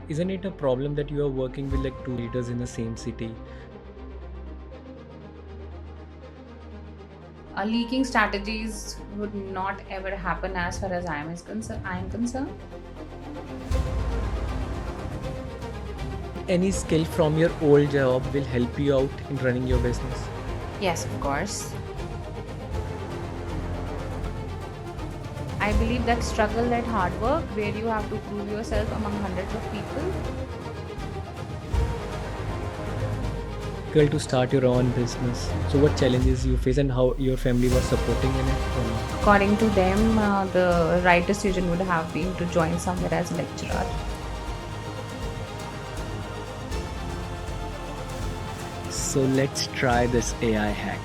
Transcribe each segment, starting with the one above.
Isn't it a problem that you are working with like two leaders in the same city? Leaking strategies would not ever happen as far as I am concerned. Any skill from your old job will help you out in running your business. Yes, of course. I believe that struggle at hard work, where you have to prove yourself among hundreds of people. Difficult to start your own business. So what challenges you face and how your family was supporting in it? Or not? According to them, the right decision would have been to join somewhere as a lecturer. So let's try this AI hack.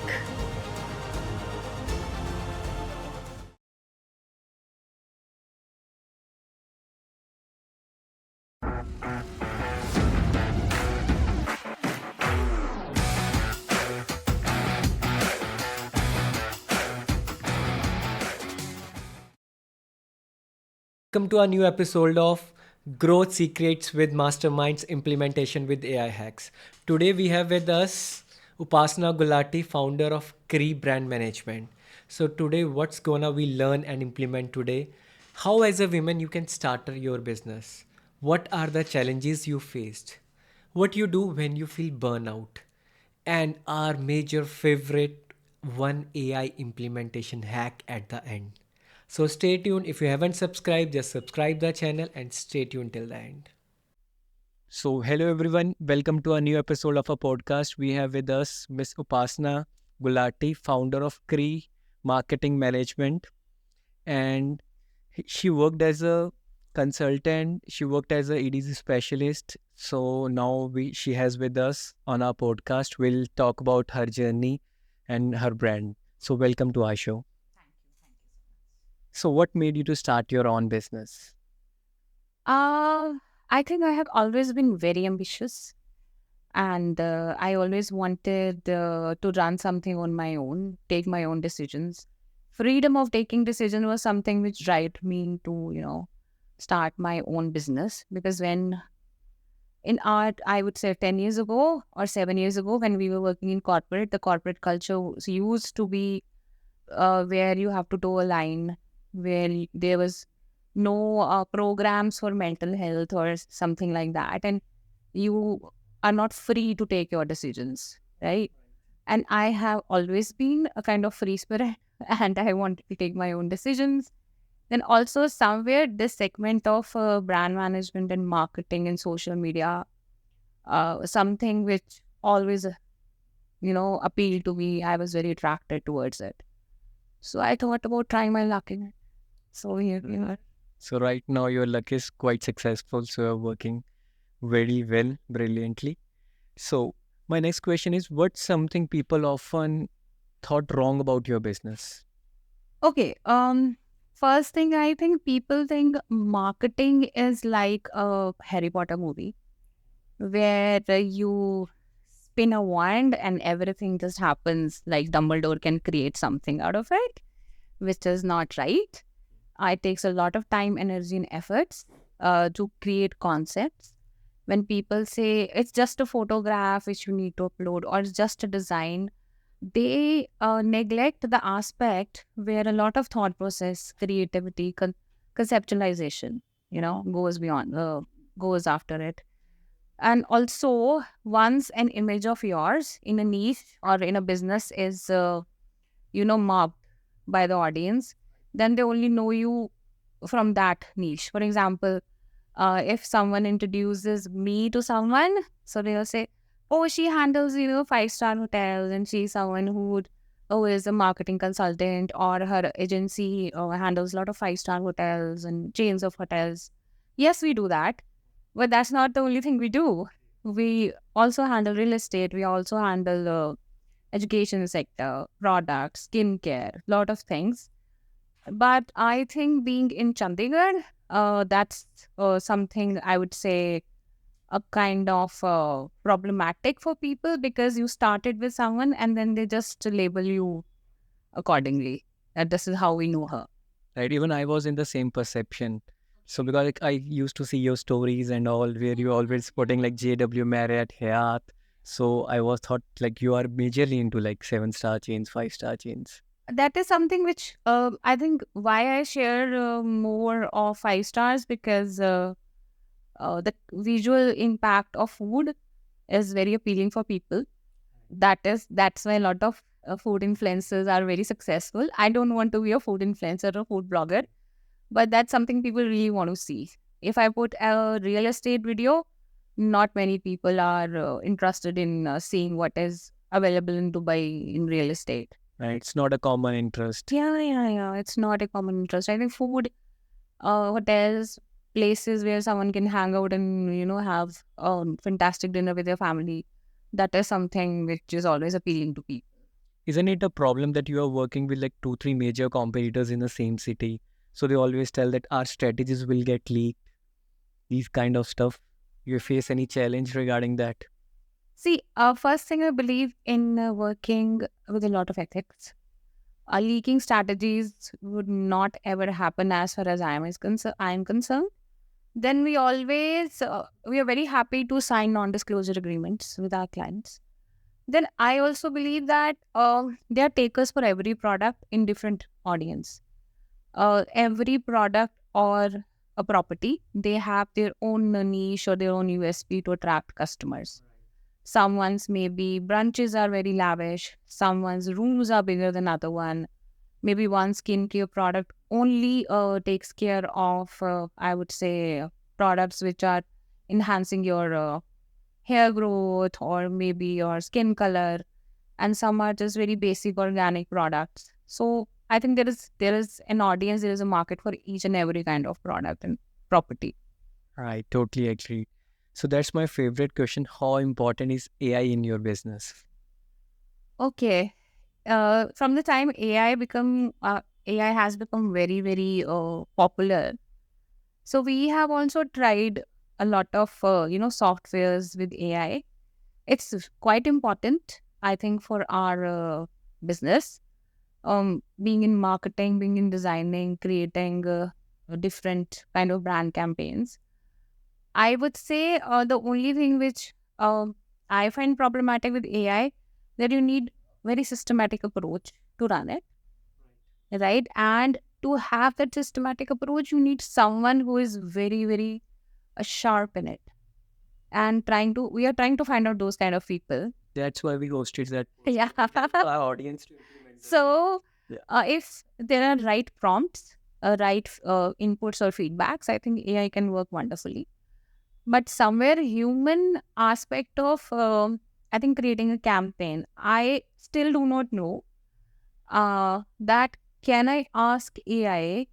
Welcome to a new episode of Growth Secrets with Masterminds Implementation with AI Hacks. Today we have with us Upasna Gulati, founder of Cree Brand Management. So today what's gonna we learn and implement today? How as a woman you can start your business? What are the challenges you faced? What you do when you feel burnout? And our major favorite one AI implementation hack at the end. So stay tuned. If you haven't subscribed, just subscribe the channel and stay tuned till the end. So hello everyone, welcome to a new episode of a podcast. We have with us Miss Upasna Gulati, founder of Cree Marketing Management, and she worked as a consultant. She worked as a EDC specialist. So now she has with us on our podcast. We'll talk about her journey and her brand. So welcome to our show. Thank you. Thank you so much. So what made you to start your own business? I think I have always been very ambitious, and I always wanted to run something on my own, take my own decisions. Freedom of taking decision was something which drive me to, start my own business. Because when in art, I would say 10 years ago or 7 years ago, when we were working in corporate, the corporate culture used to be where you have to toe a line, where there was no programs for mental health or something like that. And you are not free to take your decisions, right? And I have always been a kind of free spirit and I wanted to take my own decisions. Then also somewhere this segment of brand management and marketing and social media, something which always, appealed to me. I was very attracted towards it. So I thought about trying my luck in it. So here we are. So right now your luck is quite successful. So you're working very well, brilliantly. So my next question is, what's something people often thought wrong about your business? Okay. First thing, I think people think marketing is like a Harry Potter movie where you spin a wand and everything just happens. Like Dumbledore can create something out of it, which is not right. It takes a lot of time, energy, and efforts to create concepts. When people say it's just a photograph which you need to upload or it's just a design, they neglect the aspect where a lot of thought process, creativity, conceptualization, goes beyond, goes after it. And also, once an image of yours in a niche or in a business is, marked by the audience, then they only know you from that niche. For example, if someone introduces me to someone, so they'll say, "Oh, she handles 5-star hotels, and she's someone who is a marketing consultant, or her agency handles a lot of 5-star hotels and chains of hotels." Yes, we do that, but that's not the only thing we do. We also handle real estate. We also handle education sector, products, skincare, lot of things. But I think being in Chandigarh, that's something I would say a kind of problematic for people, because you started with someone and then they just label you accordingly. That this is how we know her. Right? Even I was in the same perception. So because like, I used to see your stories and all where you always putting like JW Marriott, Hyatt. So I was thought like you are majorly into like 7-star chains, 5-star chains. That is something which I think why I share more of 5 stars, because the visual impact of food is very appealing for people. That's why a lot of food influencers are very successful. I don't want to be a food influencer or food blogger, but that's something people really want to see. If I put a real estate video, not many people are interested in seeing what is available in Dubai in real estate. Right. It's not a common interest. Yeah. It's not a common interest. I think food, hotels, places where someone can hang out and have a fantastic dinner with their family. That is something which is always appealing to people. Isn't it a problem that you are working with like 2-3 major competitors in the same city? So they always tell that our strategies will get leaked, these kind of stuff. You face any challenge regarding that? See, first thing I believe in working with a lot of ethics. Leaking strategies would not ever happen as far as I am concerned. Then we are very happy to sign non-disclosure agreements with our clients. Then I also believe that there are takers for every product in different audience. Every product or a property, they have their own niche or their own USP to attract customers. Someone's maybe brunches are very lavish, someone's rooms are bigger than other one. Maybe one skincare product only takes care of, I would say, products which are enhancing your hair growth or maybe your skin color, and some are just very basic organic products. So I think there is an audience, there is a market for each and every kind of product and property. I totally agree. So that's my favorite question. How important is AI in your business? Okay. From the time AI has become very very popular, so we have also tried a lot of softwares with AI. It's quite important, I think, for our business. Being in marketing, being in designing, creating different kind of brand campaigns. I would say the only thing which I find problematic with AI, that you need very systematic approach to run it, right? And to have that systematic approach, you need someone who is very very sharp in it. And we are trying to find out those kind of people. That's why we hosted that Yeah. our audience to implement the same. So, Yeah. if there are right prompts, right inputs or feedbacks, I think AI can work wonderfully. But somewhere human aspect of, I think, creating a campaign, I still do not know that can I ask AI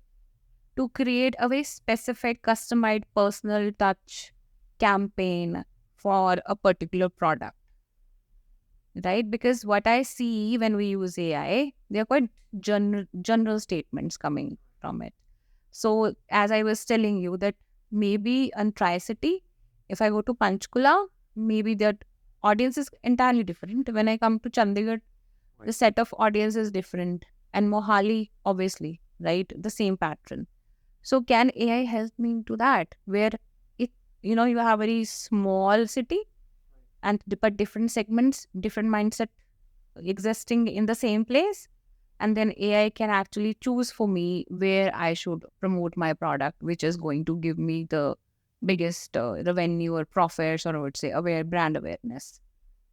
to create a very specific, customized, personal touch campaign for a particular product, right? Because what I see when we use AI, they're quite general statements coming from it. So, as I was telling you, that maybe on Tri-City, if I go to Panchkula, maybe that audience is entirely different. When I come to Chandigarh, the set of audience is different. And Mohali, obviously, right? The same pattern. So, can AI help me into that? Where it, you have a very small city and but different segments, different mindset existing in the same place, and then AI can actually choose for me where I should promote my product, which is going to give me the biggest revenue or profits, or I would say brand awareness.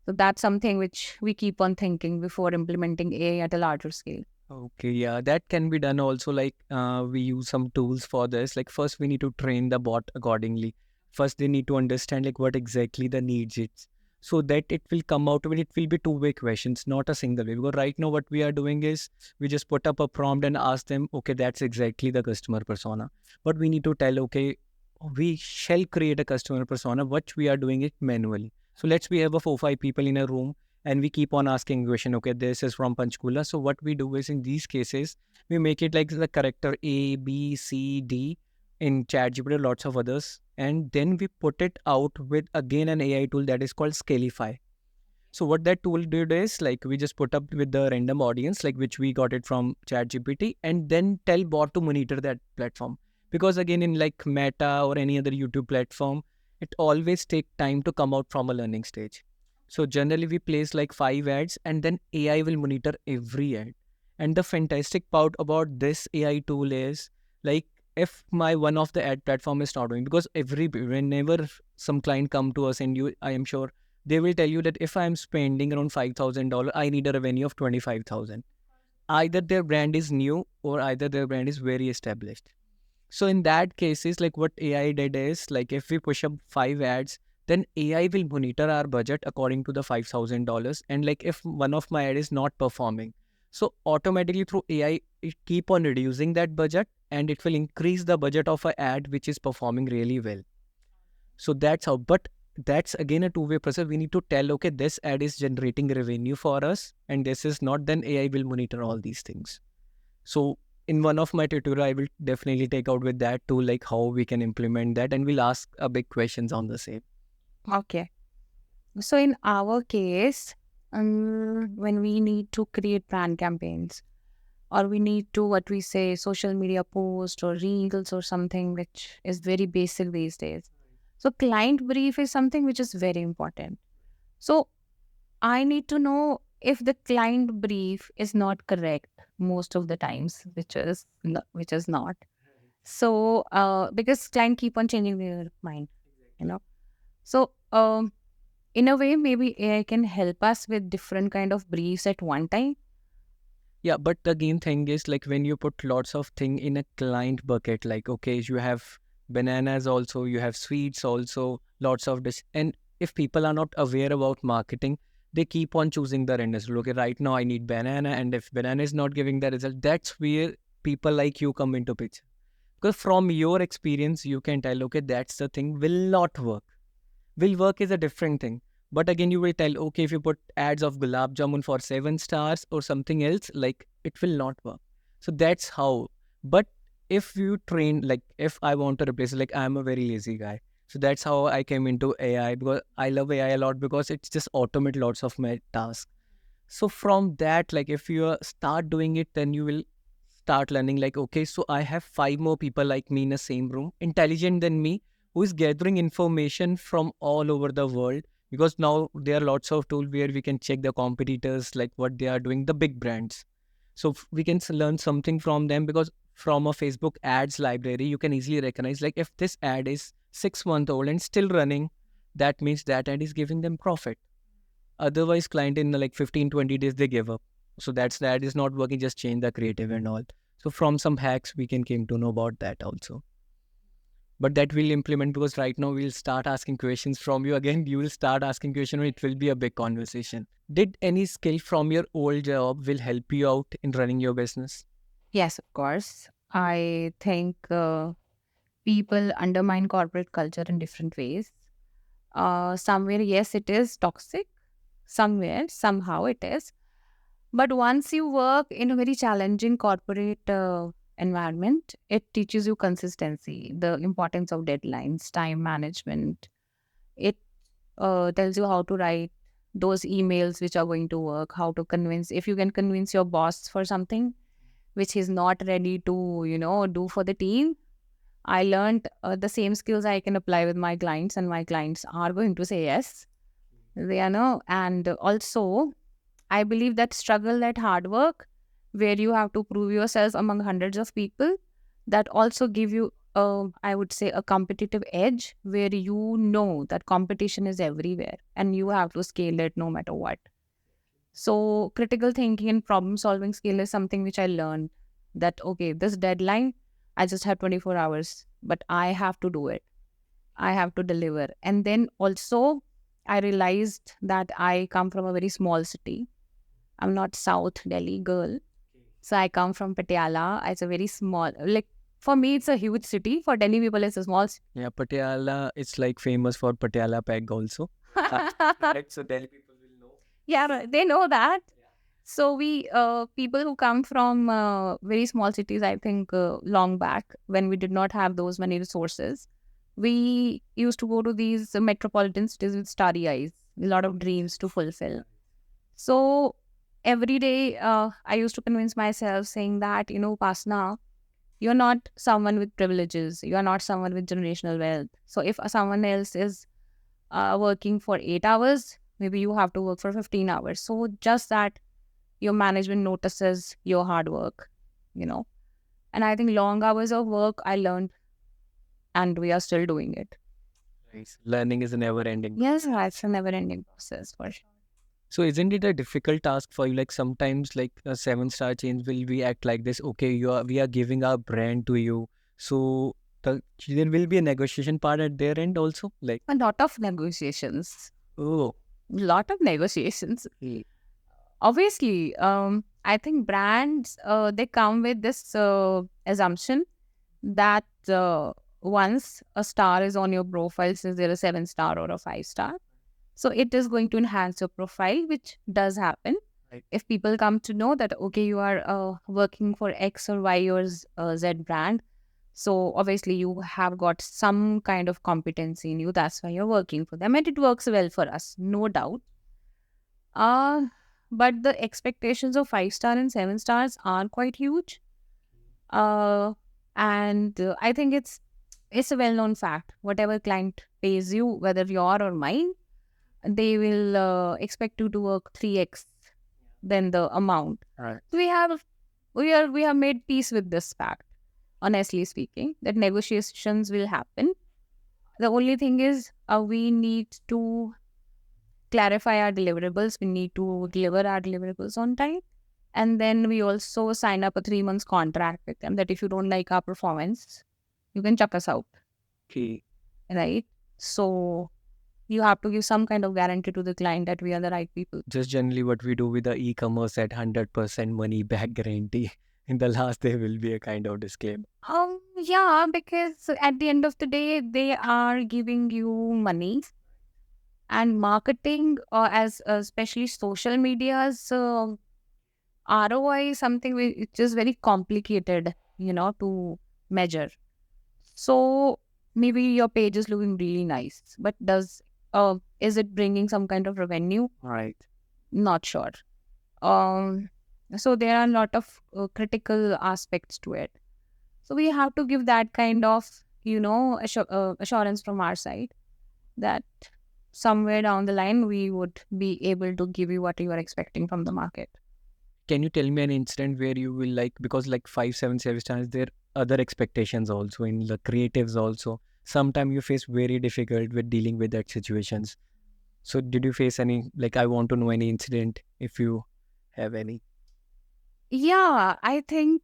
So that's something which we keep on thinking before implementing AI at a larger scale. Okay, yeah, that can be done also. Like, we use some tools for this. Like, first we need to train the bot accordingly. First, they need to understand like what exactly the needs is, so that it will come out with it will be two-way questions, not a single way. Because right now, what we are doing is we just put up a prompt and ask them, okay, that's exactly the customer persona. But we need to tell, okay, we shall create a customer persona, which we are doing it manually. So let's we have a 4-5 people in a room and we keep on asking question, okay, this is from Panchkula. So what we do is in these cases, we make it like the character A, B, C, D in ChatGPT, lots of others. And then we put it out with again an AI tool that is called Scalify. So what that tool did is like we just put up with the random audience, like which we got it from ChatGPT, and then tell bot to monitor that platform. Because again, in like Meta or any other YouTube platform, it always take time to come out from a learning stage. So generally we place like 5 ads and then AI will monitor every ad. And the fantastic part about this AI tool is like if my one of the ad platform is not doing, because whenever some client come to us and you, I am sure they will tell you that if I am spending around $5,000, I need a revenue of 25,000. Either their brand is new or either their brand is very established. So in that cases, like what AI did is like if we push up 5 ads, then AI will monitor our budget according to the $5,000. And like if one of my ad is not performing, so automatically through AI, it keep on reducing that budget and it will increase the budget of a ad which is performing really well. So that's how, but that's again a two-way process. We need to tell, okay, this ad is generating revenue for us and this is not, then AI will monitor all these things. So in one of my tutorial, I will definitely take out with that too, like how we can implement that, and we'll ask a big questions on the same. Okay. So in our case, when we need to create brand campaigns, or we need to, what we say, social media post or reels or something which is very basic these days. So client brief is something which is very important. So I need to know if the client brief is not correct most of the times, which is not. So because client keep on changing their mind, you know. So in a way, maybe AI can help us with different kind of briefs at one time. Yeah, but the again thing is like when you put lots of thing in a client bucket, like okay, you have bananas also, you have sweets also, lots of this. And if people are not aware about marketing, they keep on choosing the random. Okay, right now I need banana, and if banana is not giving the result, that's where people like you come into picture. Because from your experience, you can tell, okay, that's the thing will not work. Will work is a different thing. But again, you will tell, okay, if you put ads of gulab jamun for 7 stars or something else, like it will not work. So that's how. But if you train, like if I want to replace, like I'm a very lazy guy. So that's how I came into AI, because I love AI a lot because it's just automate lots of my tasks. So from that, like if you start doing it, then you will start learning like, okay, so I have 5 more people like me in the same room, intelligent than me, who is gathering information from all over the world. Because now there are lots of tools where we can check the competitors, like what they are doing, the big brands. So we can learn something from them, because from a Facebook ads library, you can easily recognize like if this ad is 6 month old and still running, that means that ad is giving them profit. Otherwise, client in like 15, 20 days, they give up. So that's that is not working, just change the creative and all. So from some hacks, we can came to know about that also. But that we'll implement, because right now we'll start asking questions from you. Again, you will start asking questions. It will be a big conversation. Did any skill from your old job will help you out in running your business? Yes, of course. I think people undermine corporate culture in different ways. Somewhere, yes, it is toxic. Somewhere, somehow it is. But once you work in a very challenging corporate environment, it teaches you consistency, the importance of deadlines, time management. It tells you how to write those emails which are going to work, how to convince, if you can convince your boss for something which he's not ready to, do for the team. I learned the same skills I can apply with my clients, and my clients are going to say yes. They know. And also, I believe that struggle, that hard work, where you have to prove yourself among hundreds of people, that also give you, I would say, a competitive edge where you know that competition is everywhere and you have to scale it no matter what. So, critical thinking and problem solving skill is something which I learned that, okay, this deadline, I just have 24 hours, but I have to do it. I have to deliver. And then also, I realized that I come from a very small city. I'm not South Delhi girl. So I come from Patiala. It's a very small, like for me, it's a huge city. For Delhi people, it's a small city. Yeah, Patiala, it's like famous for Patiala peg also. Right, so Delhi people will know. Yeah, they know that. So we, people who come from very small cities, I think long back when we did not have those many resources, we used to go to these metropolitan cities with starry eyes, a lot of dreams to fulfill. So every day, I used to convince myself saying that, Upasna, You're not someone with privileges. You're not someone with generational wealth. So if someone else is working for 8 hours, maybe you have to work for 15 hours. So just that your management notices your hard work, you know. And I think long hours of work I learned, and we are still doing it. Nice. Learning is never ending. Yes, it's a never ending process for sure. So isn't it a difficult task for you? Like sometimes like a 7-star chain will be act like this. Okay, we are giving our brand to you. So there will be a negotiation part at their end also. Like, A lot of negotiations. oh, Lot of negotiations. mm, Obviously, I think brands they come with this assumption that once a star is on your profile, since they're a 7-star or a 5-star, so it is going to enhance your profile, which does happen. right. If people come to know that okay, you are working for X or Y or Z brand, so obviously you have got some kind of competency in you. That's why you're working for them, and it works well for us, no doubt. Uh, but the expectations of 5-star and 7 stars are quite huge. Uh, and I think it's a well-known fact. Whatever client pays you, whether your or mine, they will expect you to work 3x than the amount. Right. So we have made peace with this fact. Honestly speaking, that negotiations will happen. The only thing is, we need to clarify our deliverables. We need to deliver our deliverables on time. And then we also sign up a 3 months contract with them that if you don't like our performance, you can chuck us out, Okay. right? So you have to give some kind of guarantee to the client that we are the right people. Just generally what we do with the e-commerce at 100% money back guarantee. In the last, there will be a kind of disclaimer. Yeah, because at the end of the day, they are giving you money, and marketing, as especially social media's ROI is something which is very complicated, to measure. So maybe your page is looking really nice, but is it bringing some kind of revenue? Right. Not sure. Um, so there are a lot of critical aspects to it. So we have to give that kind of, assurance from our side that somewhere down the line we would be able to give you what you are expecting from the market. Can you tell me an incident where you will like, because like 5, 7 service stars, there are other expectations also in the creatives also. Sometimes you face very difficult with dealing with that situations. So did you face any, like I want to know any incident if you have any. Yeah, I think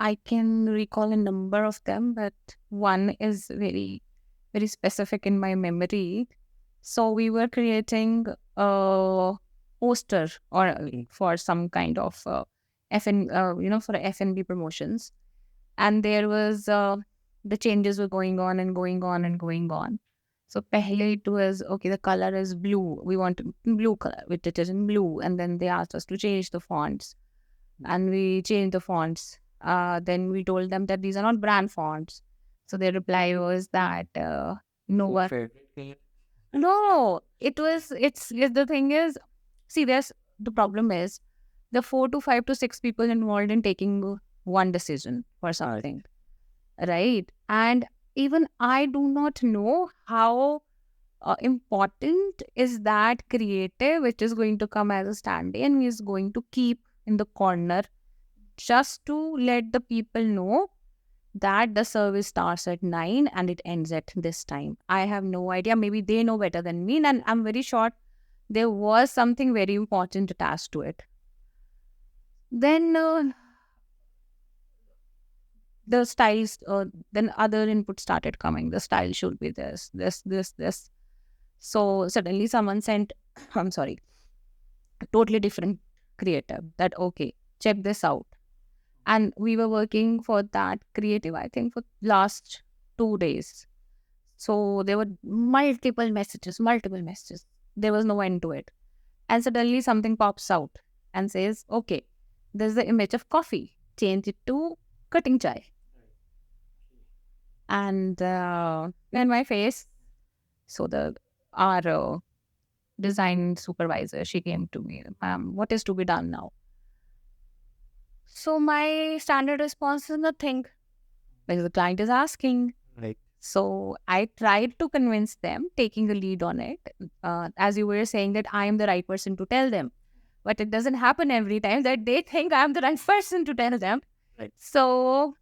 I can recall a number of them, but one is very, very specific in my memory. So we were creating a poster or for some kind of for F&B promotions, and there was the changes were going on and going on and going on. So pehle it was okay. The color is blue. We want blue color with it is in blue, and then they asked us to change the fonts, and we changed the fonts. Then we told them that these are not brand fonts. So their reply was that no one. Favorite. No, it's the thing is, see, there's the problem is the 4 to 5 to 6 people involved in taking one decision for something, right? And even I do not know how important is that creative which is going to come as a stand-in is going to keep in the corner just to let the people know that the service starts at 9 and it ends at this time. I have no idea. Maybe they know better than me, and I'm very sure there was something very important attached to it. Then the styles, then other input started coming. The style should be this. So suddenly someone sent, I'm sorry, a totally different creative that, okay, check this out. And we were working for that creative, I think, for last 2 days. So there were multiple messages. There was no end to it. And suddenly something pops out and says, okay, there's the image of coffee. Change it to cutting chai. And in my face, so our design supervisor, she came to me, what is to be done now? So my standard response is nothing because the client is asking. Right. So I tried to convince them, taking the lead on it. As you were saying, that I am the right person to tell them. But it doesn't happen every time that they think I'm the right person to tell them. Right. So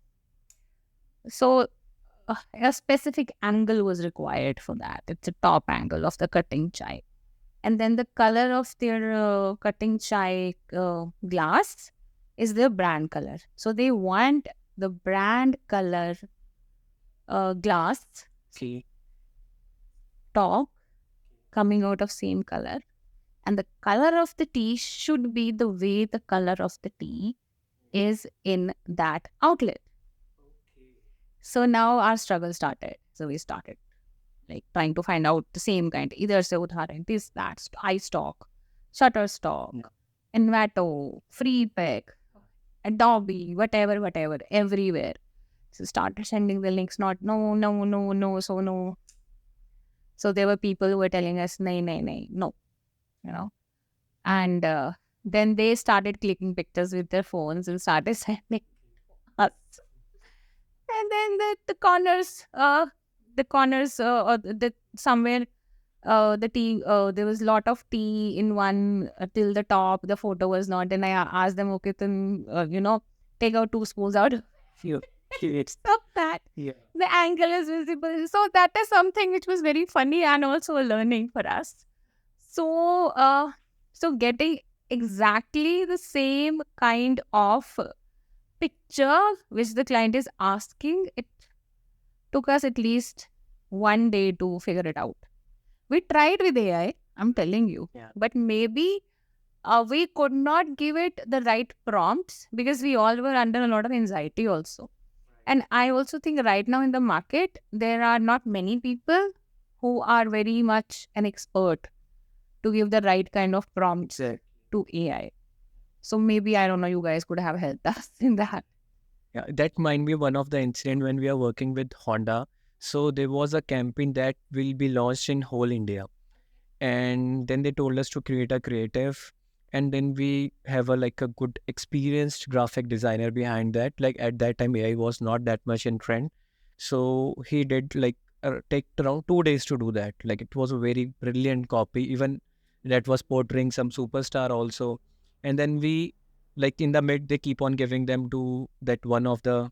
a specific angle was required for that. It's a top angle of the cutting chai. And then the color of their cutting chai glass is their brand color. So they want the brand color glass Okay. top coming out of same color. And the color of the tea should be the way the color of the tea is in that outlet. So now our struggle started. So we started like trying to find out the same kind. Either say Udharan, this, that, iStock, Shutterstock, Envato, FreePick, Adobe, whatever, everywhere. So started sending the links, not no, so no. So there were people who were telling us, nay, no, you know. And then they started clicking pictures with their phones and started sending us. And then the corners, or the somewhere, the tea, there was a lot of tea in one till the top. The photo was not. And I asked them, okay, then take out 2 spoons out. You. It's Stop that. yeah. The angle is visible. So that is something which was very funny and also a learning for us. So, so getting exactly the same kind of picture which the client is asking, it took us at least 1 day to figure it out. We tried with AI, I'm telling you, Yeah. but maybe we could not give it the right prompts because we all were under a lot of anxiety also. And I also think right now in the market, there are not many people who are very much an expert to give the right kind of prompts Exactly. to AI. So maybe, I don't know, you guys could have helped us in that. Yeah, that might be one of the incident when we are working with Honda. So there was a campaign that will be launched in whole India. And then they told us to create a creative. And then we have a good experienced graphic designer behind that. Like at that time, AI was not that much in trend. So he did take around 2 days to do that. Like it was a very brilliant copy. Even that was portraying some superstar also. And then we in the mid, they keep on giving them to that one of the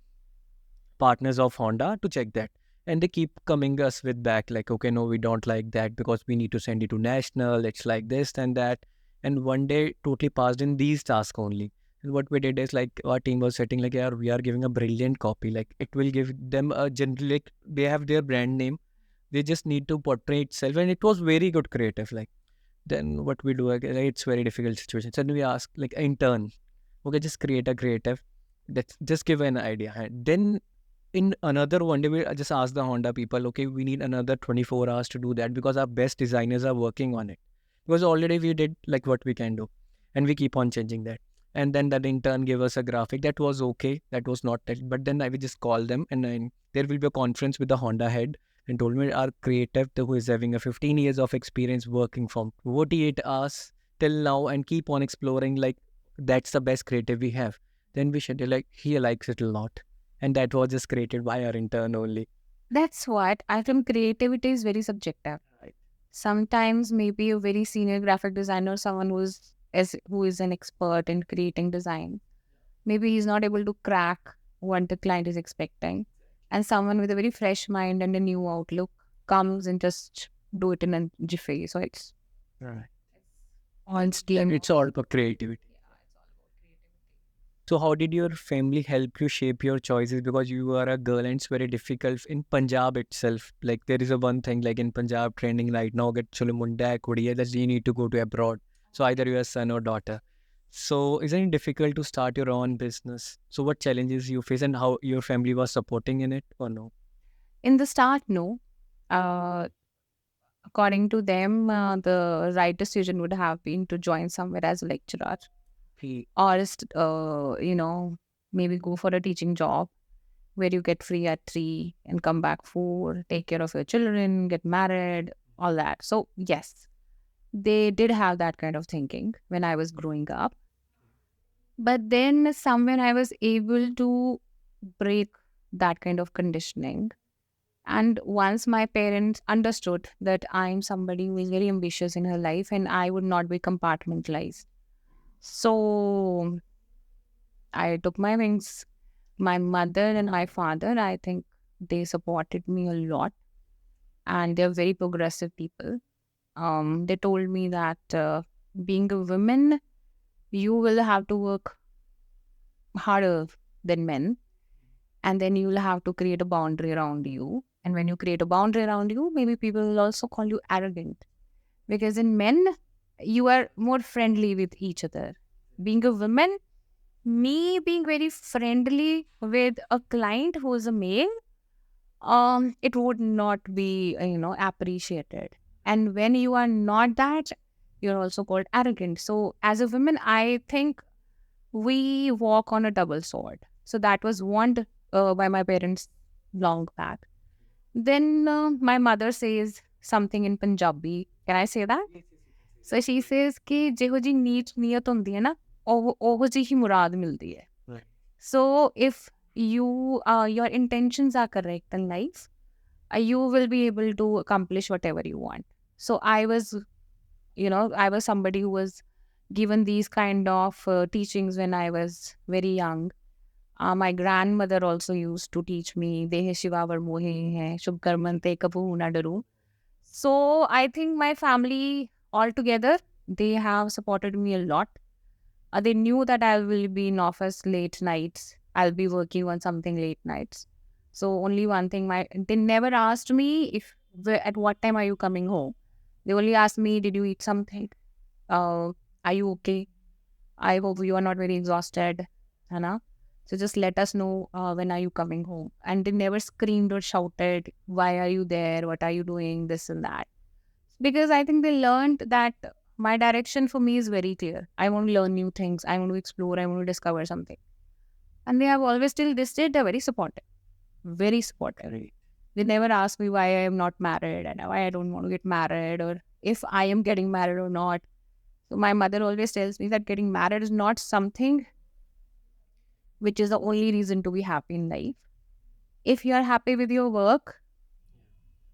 partners of Honda to check that. And they keep coming us with back like, okay, no, we don't like that because we need to send it to national. It's like this and that. And one day totally passed in these tasks only. And what we did is our team was setting yeah, we are giving a brilliant copy. Like it will give them a generic, they have their brand name. They just need to portray itself. And it was very good creative. Then what we do, it's very difficult situation. So then we ask intern, okay, just create a creative. Let's just give an idea. And then in another one day, we just ask the Honda people, okay, we need another 24 hours to do that because our best designers are working on it. Because already we did what we can do. And we keep on changing that. And then that intern gave us a graphic. That was okay. That was not that. But then I will just call them and then there will be a conference with the Honda head and told me our creative who is having a 15 years of experience working from 48 hours till now and keep on exploring that's the best creative we have. Then we should he likes it a lot. And that was just created by our intern only. That's what I think creativity is very subjective. Right. Sometimes maybe a very senior graphic designer, someone who is an expert in creating design, maybe he's not able to crack what the client is expecting. And someone with a very fresh mind and a new outlook comes and just do it in a jiffy. So it's Right. all skill. It's all about creativity. So how did your family help you shape your choices? Because you are a girl and it's very difficult in Punjab itself. Like there is a one thing in Punjab trending right now, get chole munda hai, kudi hai, that you need to go to abroad. So either you are son or daughter. So isn't it difficult to start your own business? So what challenges you face and how your family was supporting in it or no? In the start, no. Uh, According to them, the right decision would have been to join somewhere as a lecturer or maybe go for a teaching job where you get free at 3 and come back 4, take care of your children, get married, all that. So yes, they did have that kind of thinking when I was growing up. But then somewhere I was able to break that kind of conditioning. And once my parents understood that I'm somebody who is very ambitious in her life and I would not be compartmentalized. So I took my wings. My mother and my father, I think they supported me a lot, and they're very progressive people. They told me that being a woman, you will have to work harder than men, and then you will have to create a boundary around you. And when you create a boundary around you, maybe people will also call you arrogant, because in men, you are more friendly with each other. Being a woman, me being very friendly with a client who is a male, it would not be appreciated. And when you are not that, you're also called arrogant. So as a woman, I think we walk on a double sword. So that was warned by my parents long back. Then my mother says something in Punjabi. Can I say that? So she says कि ਜਿਹੋ जी नीच नीयत ਹੁੰਦੀ ਹੈ ਨਾ ਉਹ जी ही मुराद मिलती है. So if your intentions are correct in life, you will be able to accomplish whatever you want. So I was somebody who was given these kind of teachings when I was very young. My grandmother also used to teach me dehe shiva var mohe hai shubh karmante kabhu na daru. So I think my family altogether, they have supported me a lot. They knew that I will be in office late nights. I'll be working on something late nights. So only one thing, they never asked me at what time are you coming home. They only asked me, did you eat something? Are you okay? I hope you are not very exhausted. Hana? So just let us know when are you coming home. And they never screamed or shouted, why are you there? What are you doing? This and that. Because I think they learned that my direction for me is very clear. I want to learn new things. I want to explore. I want to discover something. And they have always till this day, they're very supportive. Very supportive. Right. They never ask me why I am not married and why I don't want to get married or if I am getting married or not. So my mother always tells me that getting married is not something which is the only reason to be happy in life. If you are happy with your work,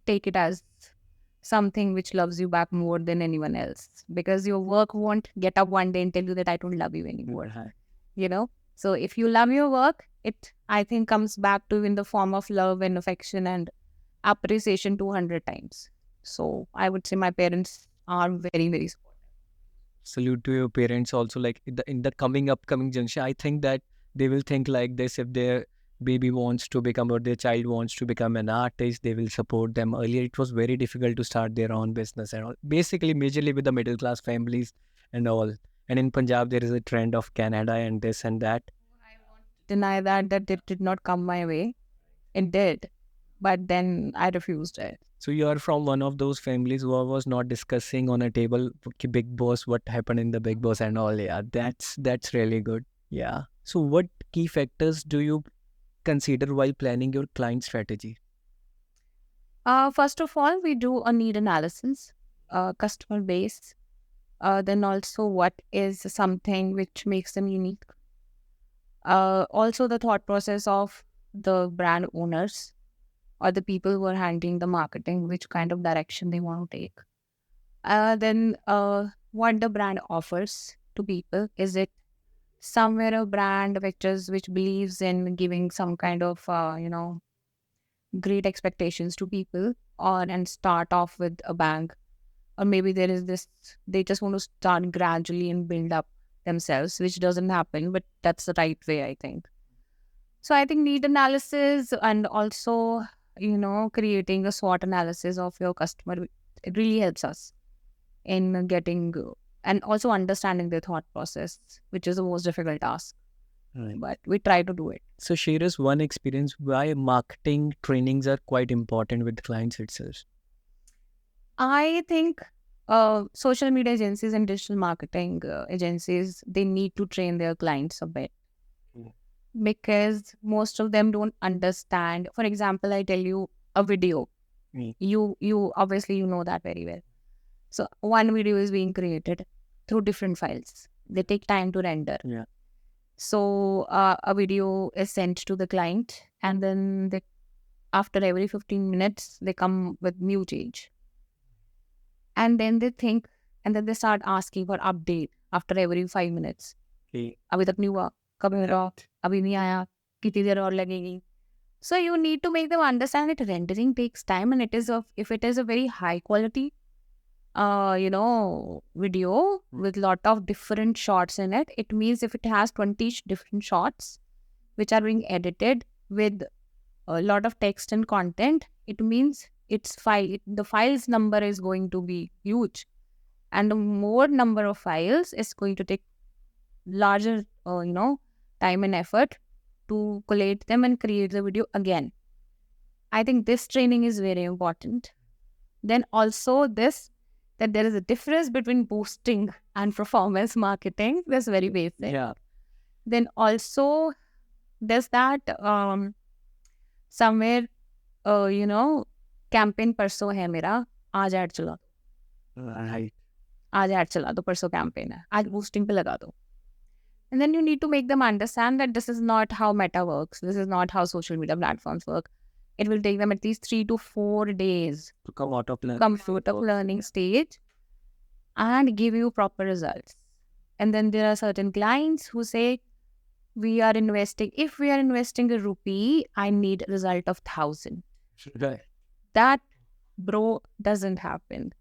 take it as something which loves you back more than anyone else, because your work won't get up one day and tell you that I don't love you anymore. So if you love your work, it, I think, comes back to you in the form of love and affection and appreciation 200 times. So I would say my parents are very, very supportive. Salute to your parents also, like in the upcoming junction. I think that they will think like this: if their baby wants to become or their child wants to become an artist, they will support them. Earlier it was very difficult to start their own business and all, basically majorly with the middle class families and all. And in Punjab there is a trend of Canada and this and that. I won't deny that it did not come my way. It did, but then I refused it. So you are from one of those families who was not discussing on a table Big Boss, what happened in the Big Boss and all. Yeah, that's really good. Yeah. So what key factors do you consider while planning your client strategy? First of all, we do a need analysis, customer base, then also what is something which makes them unique. Also the thought process of the brand owners or the people who are handling the marketing, which kind of direction they want to take. Then what the brand offers to people. Is it somewhere a brand which believes in giving some kind of great expectations to people, or and start off with a bang, or maybe there is this, they just want to start gradually and build up themselves, which doesn't happen, but that's the right way, I think. So I think need analysis and also creating a SWOT analysis of your customer, it really helps us in getting and also understanding their thought process, which is the most difficult task. Right. But we try to do it. So share us one experience why marketing trainings are quite important with clients itself. I think social media agencies and digital marketing agencies, they need to train their clients a bit. Because most of them don't understand. For example, I tell you a video. You obviously you know that very well. So one video is being created through different files. They take time to render. Yeah. So a video is sent to the client, and then after every 15 minutes, they come with new change. And then they think, and then they start asking for update after every 5 minutes. Okay. अभी तक नहीं हुआ, कब होगा, अभी नहीं आया, कितनी देर और लगेगी. So you need to make them understand that rendering takes time, and if it is a very high quality video with lot of different shots in it, it means if it has 20 different shots which are being edited with a lot of text and content, it means the files number is going to be huge, and the more number of files is going to take larger time and effort to collate them and create the video again. I think this training is very important. Then also that there is a difference between boosting and performance marketing. That's very basic. Yeah. Then also there's that somewhere campaign परसों है मेरा, आज ad चला दो, Right. आज ad चला दो, परसों campaign है, आज boosting पे लगा दो. And then you need to make them understand that this is not how Meta works. This is not how social media platforms work. It will take them at least 3 to 4 days To come out of learning stage and give you proper results. And then there are certain clients who say, if we are investing a rupee, I need a result of 1,000. Right. That, bro, doesn't happen.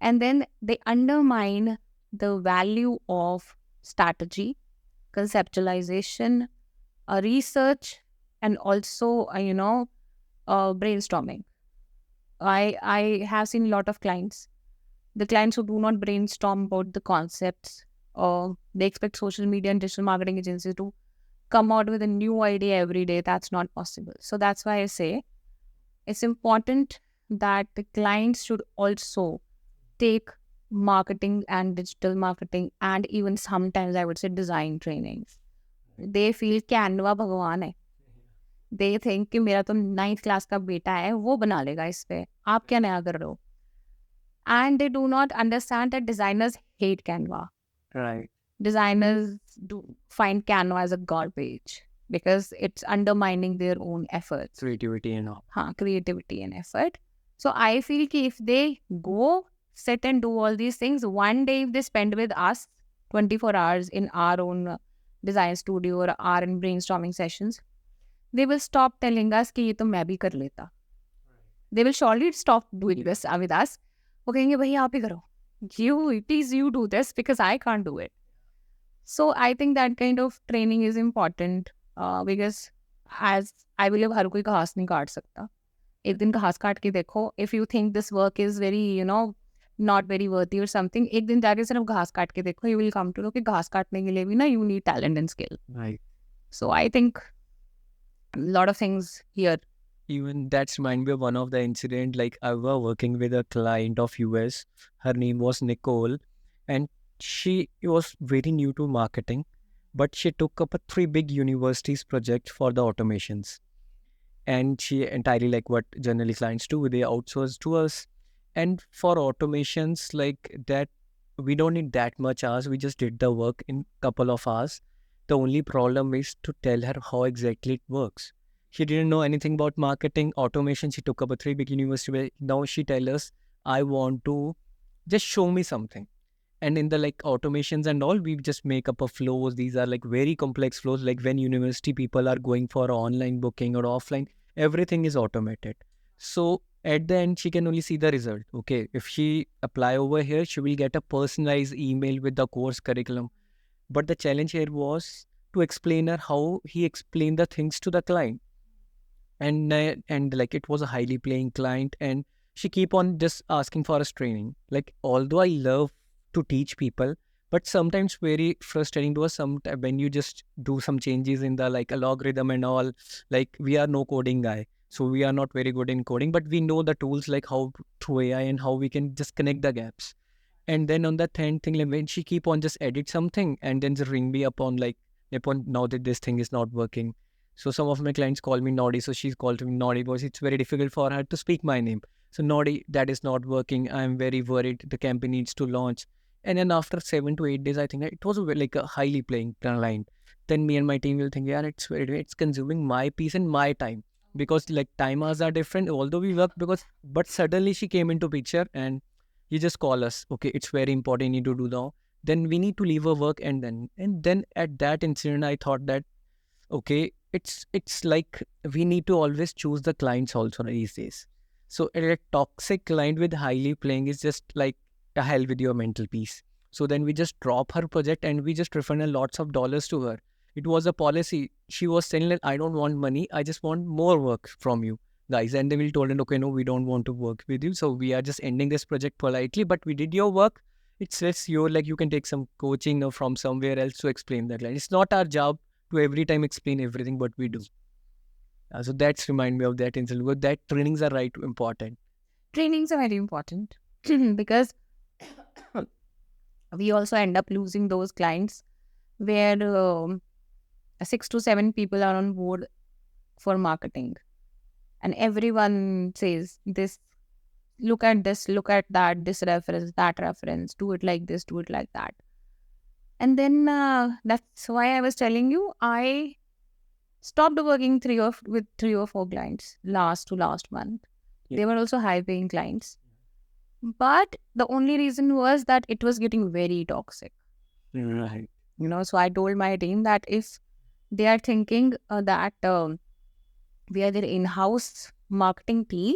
And then they undermine the value of strategy, conceptualization, research, and also brainstorming. I have seen a lot of clients. The clients who do not brainstorm about the concepts, or they expect social media and digital marketing agencies to come out with a new idea every day. That's not possible. So that's why I say it's important that the clients should also take marketing and digital marketing, and even sometimes I would say design trainings. They feel Canva भगवान है. They think कि मेरा तो 9th class का बेटा है, वो बना लेगा इस पे, आप क्या नया कर रहे हो? And they do not understand that designers hate Canva. Right. Designers do find Canva as a garbage because it's undermining their own efforts. Creativity and all. Creativity and effort. So I feel कि if they go sit and do all these things, one day if they spend with us 24 hours in our own design studio or our in brainstorming sessions, they will stop telling us कि ये तो मैं भी कर लेता. They will surely stop doing this with us. वो कहेंगे भाई आप ही करो. You do this because I can't do it. So I think that kind of training is important because as I believe हर कोई घास नहीं काट सकता. एक दिन घास काट के देखो. If you think this work is very not very worthy or something, एक दिन जाके सिर्फ घास काट के देखो. You will come to know कि घास काटने के लिए भी ना you need talent and skill. Right. So I think a lot of things here. Even that's remind me of one of the incident. Like I was working with a client of US. Her name was Nicole, and she was very new to marketing, but she took up a 3 big universities project for the automations. And she entirely like what generally clients do, they outsource to us. And for automations like that, we don't need that much hours. We just did the work in couple of hours. The only problem is to tell her how exactly it works. She didn't know anything about marketing, automation. She took up a 3 big university. Now she tells us, I want to just show me something. And in the like automations and all, we just make up a flows. These are like very complex flows. Like when university people are going for online booking or offline, everything is automated. So at the end, she can only see the result. Okay, if she apply over here, she will get a personalized email with the course curriculum. But the challenge here was to explain her how he explained the things to the client. And like it was a highly paying client, and she keep on just asking for us training. Like although I love to teach people, but sometimes very frustrating to us when you just do some changes in the like a logarithm and all. Like we are no coding guy, so we are not very good in coding, but we know the tools like how through AI and how we can just connect the gaps. And then on the 10th thing, like when she keep on just edit something and then just ring me upon like Nipun, now that this thing is not working. So some of my clients call me Noddy, so she's called me Noddy because it's very difficult for her to speak my name. So Noddy, that is not working. I'm very worried. The campaign needs to launch. And then after 7 to 8 days, I think it was like a highly playing client. then me and my team will think, yeah, it's consuming my peace and my time, because like time hours are different. Although we work, but suddenly she came into picture and you just call us, okay, it's very important, you need to do now. Then we need to leave our work, and then at that incident, I thought that, okay, it's like we need to always choose the clients also these days. So a toxic client with highly playing is just like a hell with your mental peace. So then we just drop her project and we just refund a lots of dollars to her. It was a policy. She was saying that I don't want money, I just want more work from you guys. And then we told her, okay, no, we don't want to work with you, so we are just ending this project politely, but we did your work. It's just your, like, you can take some coaching or from somewhere else to explain that line. It's not our job to every time explain everything what we do. So that's remind me of that incident. But that trainings are right important. Trainings are very important because we also end up losing those clients where 6 to 7 people are on board for marketing, and everyone says this, look at this, look at that, this reference, that reference, do it like this, do it like that. And then that's why I was telling you, I stopped working with 3 or 4 clients last month. Yeah. They were also high paying clients, but the only reason was that it was getting very toxic. Right. So I told my team that if they are thinking that we are their in-house marketing team,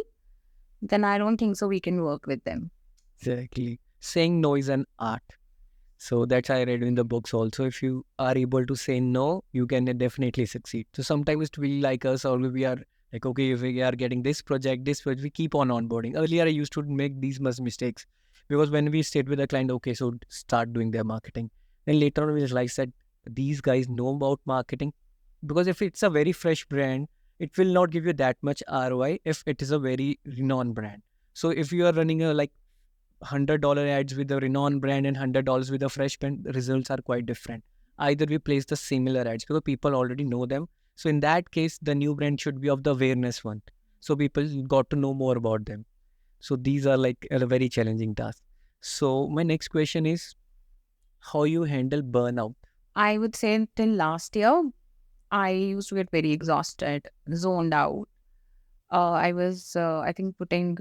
then I don't think so we can work with them. Exactly. Saying no is an art. So that's I read in the books also. If you are able to say no, you can definitely succeed. So sometimes it will like us, or we are like, okay, if we are getting this project, we keep on onboarding. Earlier, I used to make these much mistakes because when we stayed with a client, okay, so start doing their marketing. Then later on, we realized that these guys know about marketing, because if it's a very fresh brand, it will not give you that much ROI if it is a very renowned brand. So if you are running a like $100 ads with a renowned brand and $100 with a fresh brand, the results are quite different. Either we place the similar ads because people already know them. So in that case, the new brand should be of the awareness one. So people got to know more about them. So these are like a very challenging task. So my next question is how you handle burnout. I would say till last year, I used to get very exhausted, zoned out. I was, I think, putting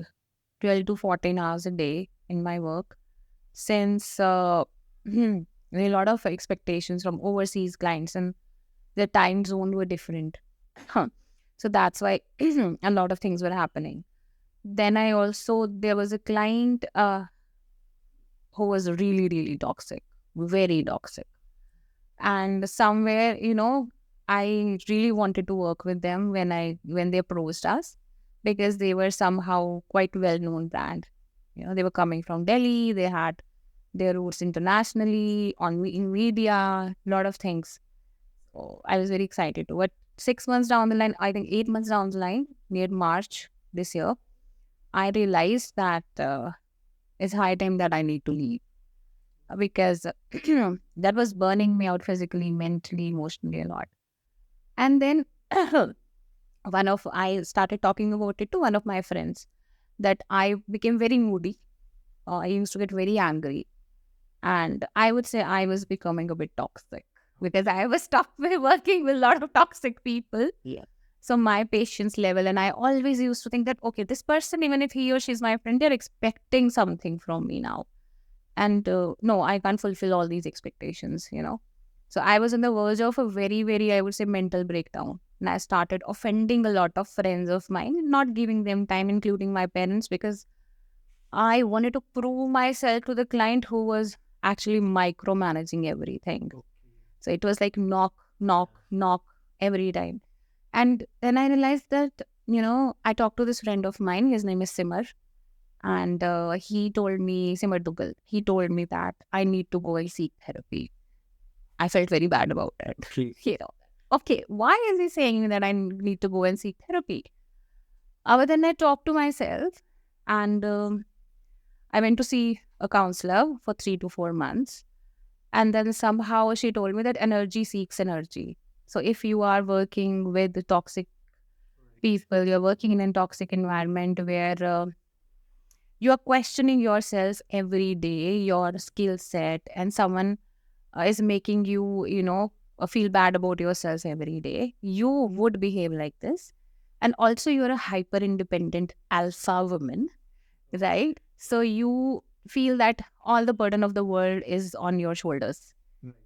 12 to 14 hours a day in my work since a lot of expectations from overseas clients and the time zone were different. So that's why a lot of things were happening. Then there was a client who was really, really toxic, very toxic. And somewhere, I really wanted to work with them when they approached us, because they were somehow quite well-known brand. They were coming from Delhi, they had their roots internationally, in media, a lot of things. So I was very excited to. But 6 months down the line, I think 8 months down the line, near March this year, I realized that it's high time that I need to leave, because that was burning me out physically, mentally, emotionally a lot. And then I started talking about it to one of my friends, that I became very moody. I used to get very angry. And I would say I was becoming a bit toxic because I was stuck with working with a lot of toxic people. Yeah. So my patience level, and I always used to think that, okay, this person, even if he or she is my friend, they're expecting something from me now. And no, I can't fulfill all these expectations. So I was on the verge of a very, very, I would say, mental breakdown. And I started offending a lot of friends of mine, not giving them time, including my parents, because I wanted to prove myself to the client who was actually micromanaging everything. Okay. So it was like knock, knock, knock every time. And then I realized that, I talked to this friend of mine, his name is Simar. And he told me, Simar Dugal, he told me that I need to go and seek therapy. I felt very bad about it. Okay. Okay, why is he saying that I need to go and seek therapy? But then I talked to myself, and I went to see a counselor for 3 to 4 months. And then somehow she told me that energy seeks energy. So if you are working with toxic people, you're working in a toxic environment where you are questioning yourself every day, your skill set, and someone is making you, feel bad about yourself every day, you would behave like this. And also, you're a hyper independent alpha woman, right? So you feel that all the burden of the world is on your shoulders.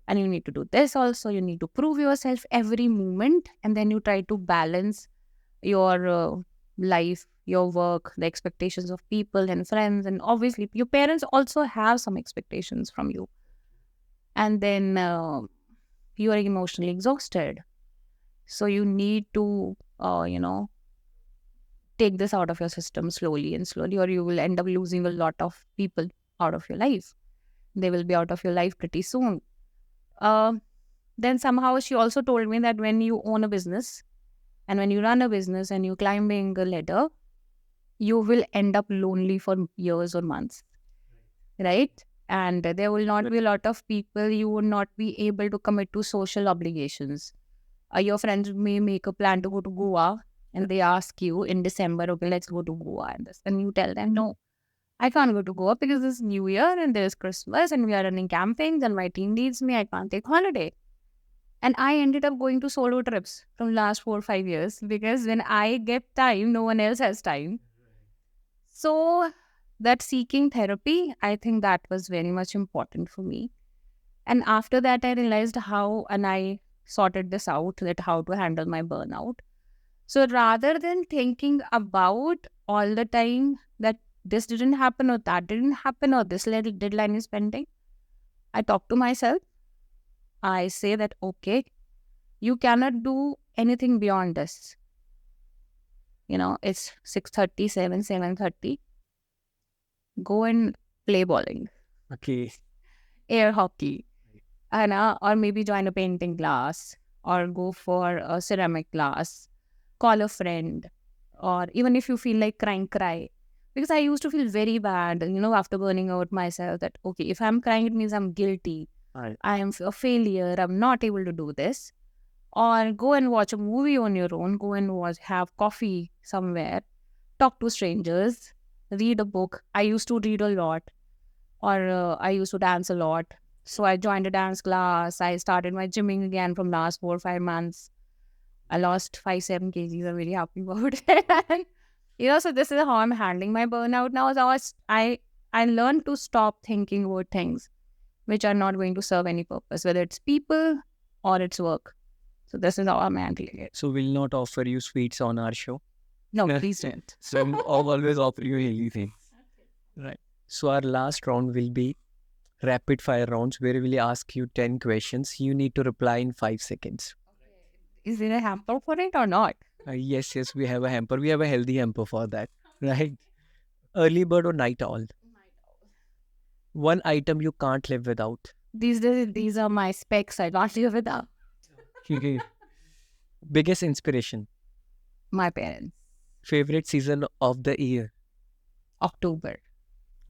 And you need to do this also. You need to prove yourself every moment. And then you try to balance your life, your work, the expectations of people and friends. And obviously, your parents also have some expectations from you. And then you are emotionally exhausted. So you need to, take this out of your system slowly and slowly, or you will end up losing a lot of people out of your life. They will be out of your life pretty soon. Uh, then somehow she also told me that when you own a business and when you run a business and you're climbing a ladder, you will end up lonely for years or months, right? And there will not be a lot of people. You will not be able to commit to social obligations. Your friends may make a plan to go to Goa and they ask you in December, okay, let's go to Goa. And this, and you tell them, no, I can't go to Goa because it's New Year and there's Christmas and we are running campings and my team needs me. I can't take holiday. And I ended up going to solo trips from last 4 or 5 years because when I get time, no one else has time. So that seeking therapy, I think that was very much important for me. And after that, I realized how, and I sorted this out, that how to handle my burnout. So rather than thinking about all the time that this didn't happen or that didn't happen or this little deadline is pending, I talk to myself. I say that, okay, you cannot do anything beyond this. It's 6:30, 7:30. Go and play bowling, Okay. air hockey, or maybe join a painting class or go for a ceramic class, call a friend, or even if you feel like crying, cry. Because I used to feel very bad, after burning out myself that, okay, if I'm crying, it means I'm guilty. Right. I am a failure. I'm not able to do this. Or go and watch a movie on your own. Go and have coffee somewhere. Talk to strangers. Read a book. I used to read a lot. Or I used to dance a lot. So I joined a dance class. I started my gymming again from last 4 or 5 months. I lost 5-7 kgs. I'm very happy about it. So this is how I'm handling my burnout now. So I learned to stop thinking about things which are not going to serve any purpose, whether it's people or it's work. So this is how I'm handling it. So we'll not offer you sweets on our show. No, please don't. So I'll always offer you anything. Right. So our last round will be rapid fire rounds where we'll ask you 10 questions. You need to reply in 5 seconds. Is there a hamper for it or not? Yes, we have a hamper. We have a healthy hamper for that. Right. Early bird or night owl? One item you can't live without. These are my specs. I can't live without Biggest inspiration? my parents. Favorite season of the year? October.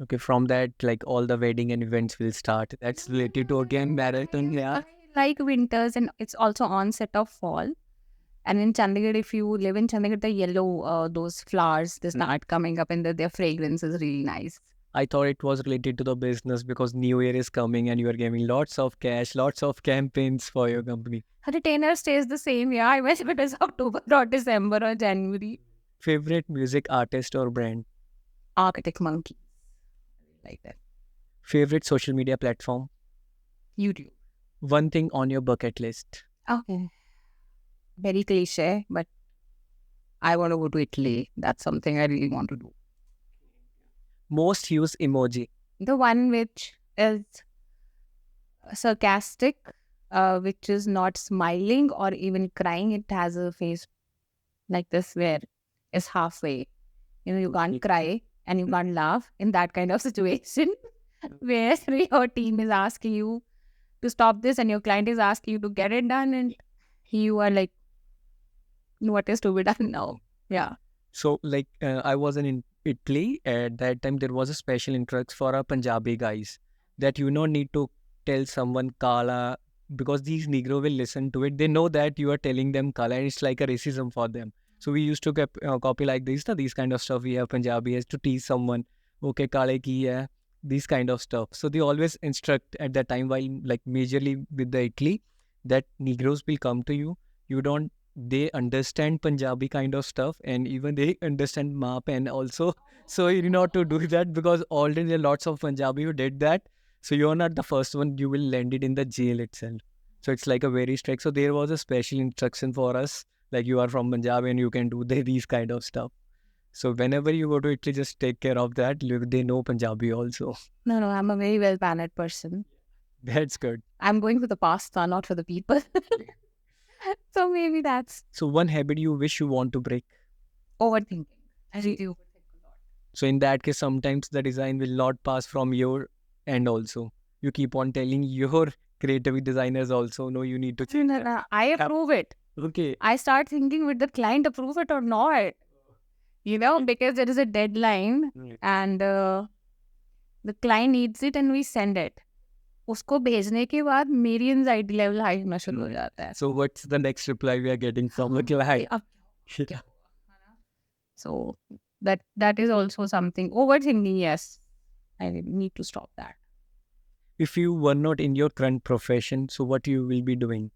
Okay, from that, like all the wedding and events will start. That's related to again marathon, yeah. I like winters and it's also onset of fall. And in Chandigarh, if you live in Chandigarh, the yellow, those flowers, they start coming up and their fragrance is really nice. I thought it was related to the business because New Year is coming and you are giving lots of cash, lots of campaigns for your company. Retainer stays the same, yeah. I wish it is October or December or January. Favorite music artist or brand? Arctic monkey. Like that. Favorite social media platform? YouTube. One thing on your bucket list? Okay. Very cliche, but I want to go to Italy. That's something I really want to do. Most used emoji? The one which is sarcastic, which is not smiling or even crying. It has a face like this where it's halfway. You can't cry and you can't laugh in that kind of situation where your team is asking you to stop this and your client is asking you to get it done and you are like, what is to be done now? Yeah. So like I was in Italy at that time. There was a special interest for our Punjabi guys that you don't need to tell someone Kala because these Negro will listen to it. They know that you are telling them Kala and it's like a racism for them. So we used to copy like this, these kind of stuff. We have Punjabi as to tease someone, okay, Kale ki hai, these kind of stuff. So they always instruct at that time while like majorly with the Italy, that Negroes will come to you. They understand Punjabi kind of stuff, and even they understand MAP and also. So you need not to do that, because already there are lots of Punjabi who did that. So you're not the first one. You will land it in the jail itself. So it's like a very strict. So there was a special instruction for us, like you are from Punjab and you can do these kind of stuff. So whenever you go to Italy, just take care of that. They know Punjabi also. No, I'm a very well-mannered person. That's good. I'm going for the pasta, not for the people. So maybe that's So one habit you wish you want to break. overthinking. I really overthink a lot. So in that case, sometimes the design will not pass from your end also. You keep on telling your creative designers also, no, you need to change that. No, I approve it. Okay. I start thinking, will the client approve it or not? Because there is a deadline and the client needs it and we send it. उसको भेजने के बाद मेरी anxiety level high होना शुरू हो जाता है. So what's the next reply we are getting from the client? अब क्या होगा? So that is also something. Overthinking, yes. I need to stop that. If you were not in your current profession, so what you will be doing?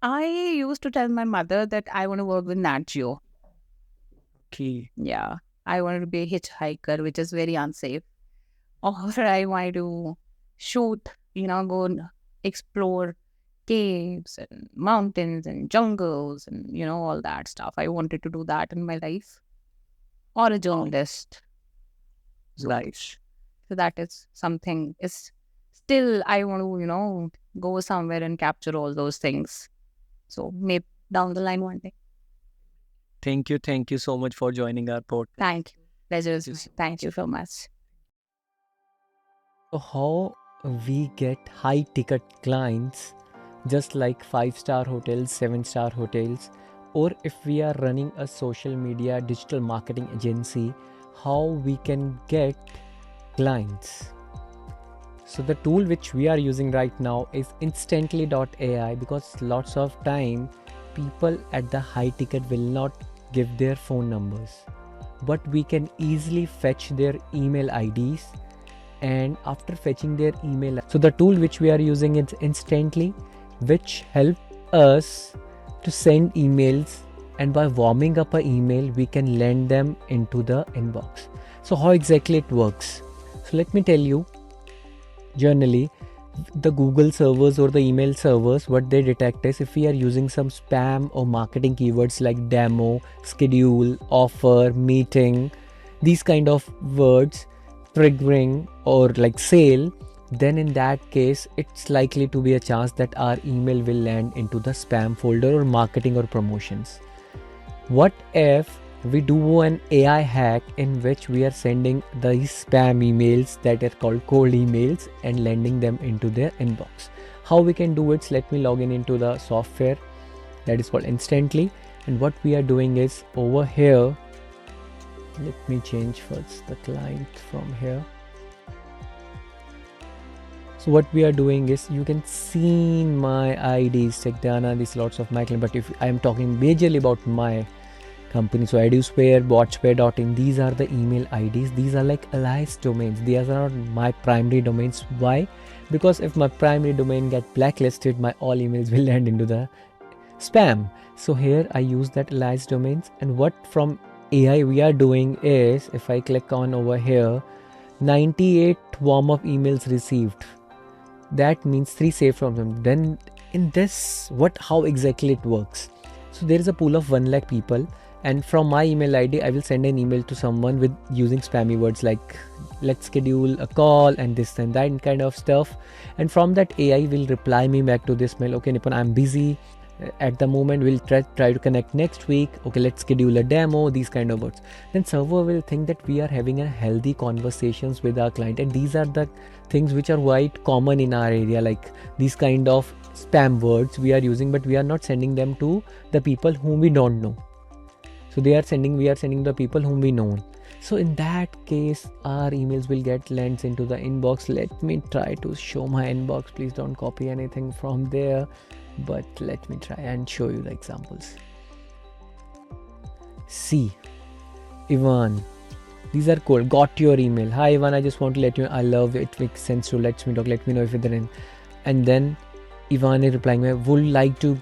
I used to tell my mother that I want to work with Nat Geo. Okay. Yeah. I wanted to be a hitchhiker, which is very unsafe. Or I wanted to shoot, go and explore caves and mountains and jungles and, all that stuff. I wanted to do that in my life. Or a journalist. Nice. So that is something. Is still, I want to, go somewhere and capture all those things. So maybe down the line one day. Thank you so much for joining our podcast. Thank you. Pleasure is mine. Thank you so much. So how we get high ticket clients, just like 5-star hotels, 7-star hotels, or if we are running a social media digital marketing agency, how we can get clients. So the tool which we are using right now is instantly.ai, because lots of time people at the high ticket will not give their phone numbers, but we can easily fetch their email IDs. And after fetching their email, so the tool which we are using is Instantly, which help us to send emails, and by warming up an email we can land them into the inbox. So how exactly it works? So let me tell you. Generally, the Google servers or the email servers, what they detect is if we are using some spam or marketing keywords like demo, schedule, offer, meeting, these kind of words, triggering, or like sale, then in that case it's likely to be a chance that our email will land into the spam folder or marketing or promotions. What if we do an AI hack in which we are sending these spam emails that are called cold emails and landing them into their inbox? How we can do it? Let me log in into the software that is called Instantly, and what we are doing is over here, let me change first the client from here. So what we are doing is, you can see my IDs, Techdana, these lots of my client, but if I am talking majorly about my company, so EduSphere, Botsphere.in, these are the email IDs. These are like alias domains. These are not my primary domains. Why? Because if my primary domain get blacklisted, my all emails will land into the spam. So here I use that alias domains, and what from AI we are doing is, if I click on over here, 98 warm-up emails received. That means 3 saved from them. Then in this, how exactly it works? So there is a pool of 1 lakh people, and from my email ID I will send an email to someone with using spammy words like let's schedule a call and this and that kind of stuff, and from that AI will reply me back to this mail, okay Nipun, I'm busy at the moment, we'll try to connect next week, okay let's schedule a demo, these kind of words. Then server will think that we are having a healthy conversations with our client, and these are the things which are quite common in our area, like these kind of spam words we are using, but we are not sending them to the people whom we don't know. So we are sending the people whom we know. So in that case, our emails will get lands into the inbox. Let me try to show my inbox. Please don't copy anything from there, but let me try and show you the examples. See, Ivan, these are cool. Got your email. Hi Ivan, I just want to let you know I love it. It makes sense to let me talk. Let me know if you're in. And then Ivan is replying, I would like to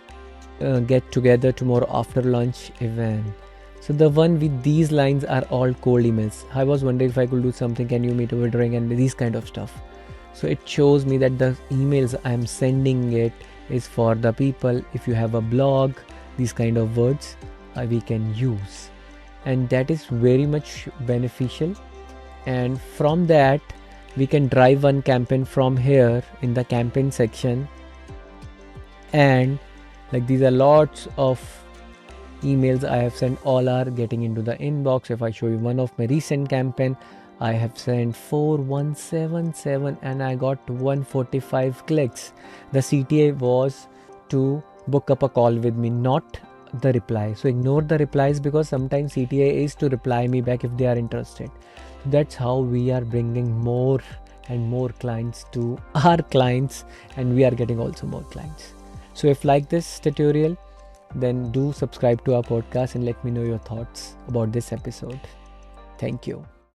get together tomorrow after lunch, Ivan. So the one with these lines are all cold emails. I was wondering if I could do something, can you meet over drink, and these kind of stuff. So it shows me that the emails I am sending it is for the people. If you have a blog, these kind of words we can use, and that is very much beneficial. And from that we can drive one campaign from here in the campaign section, and like these are lots of emails I have sent, all are getting into the inbox. If I show you one of my recent campaign, I have sent 4177 and I got 145 clicks. The CTA was to book up a call with me, not the reply. So ignore the replies, because sometimes CTA is to reply me back if they are interested. That's how we are bringing more and more clients to our clients, and we are getting also more clients. So if like this tutorial, then do subscribe to our podcast and let me know your thoughts about this episode. Thank you.